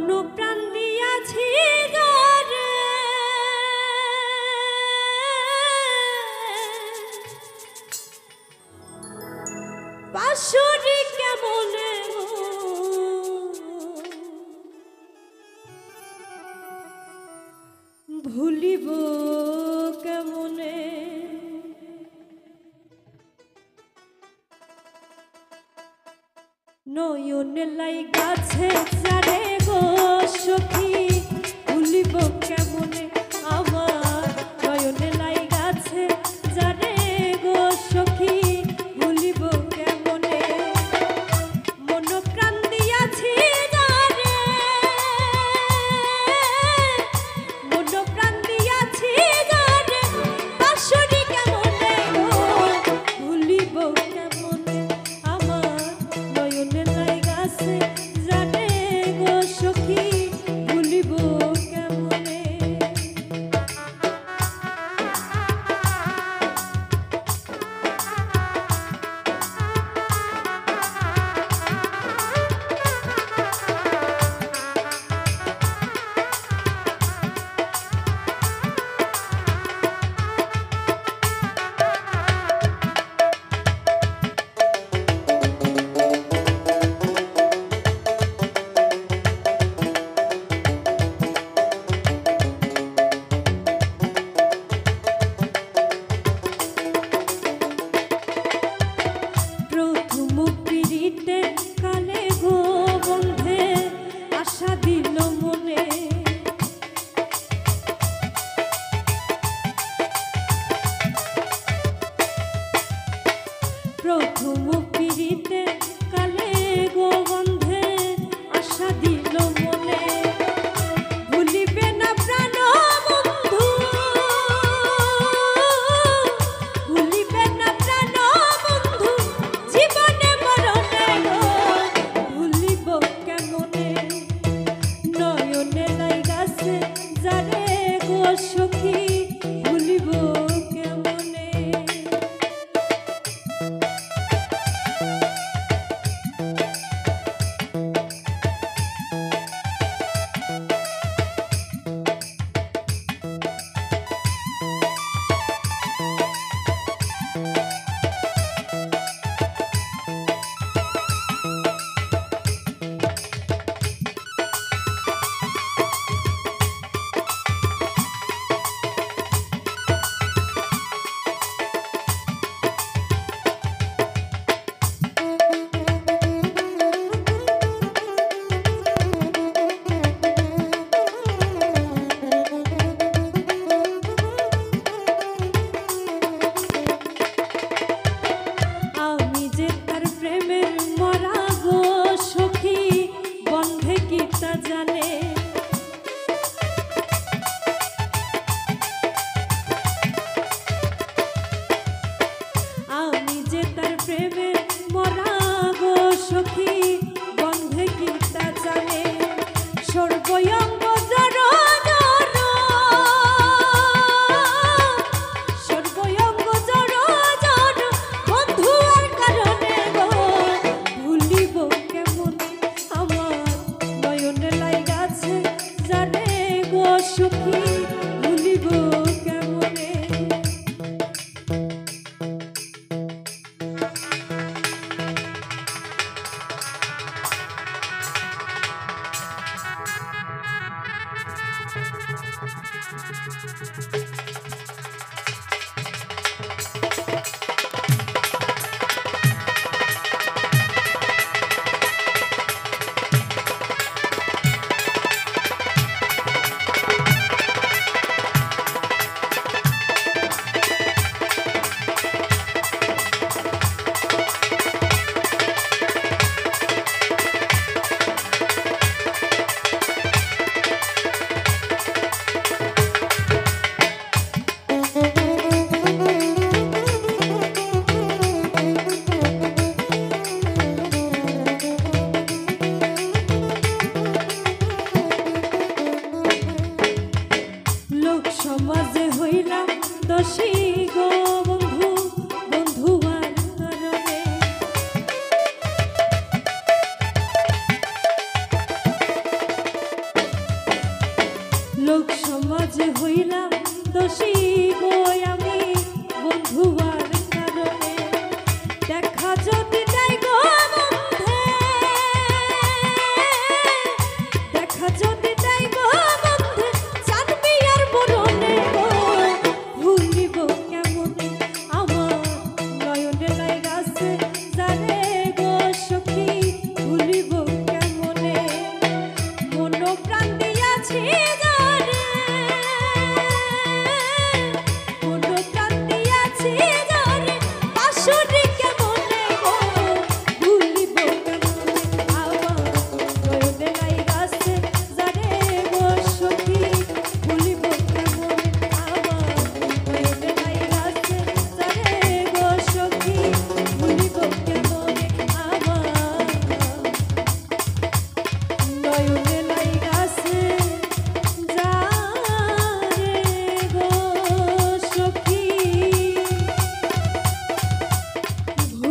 মন প্রাণ দিয়াছি যারে বাঁশরি কেমনে ভুলিব কেমনে নয়নে লাইগাছে যারে গো সখী ভুলিব কেমনে আমার নয়নে লাইগাছে যারে গো সখী ভুলিব কেমনে মন প্রাণ দিয়াছি যারে মন প্রাণ দিয়াছি যারে বাঁশরি কেমনে গো ভুলিব কেমনে আমার নয়নে লাইগাছে যারে গো সখী ভুলিব কেমনে কালে গো বন্ধে আশা দিল মনে প্রথম পিড়িতে কালে গো বন্ধে আশা দিল মনে ভুলিবে না প্রাণ বন্ধু ভুলিবে না প্রাণ বন্ধু জীবনে মরণে ভুলিব কেমনে নয়নে লাইগাছে যারে গো সখী ভুলিব কেমনে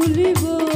ভুলিব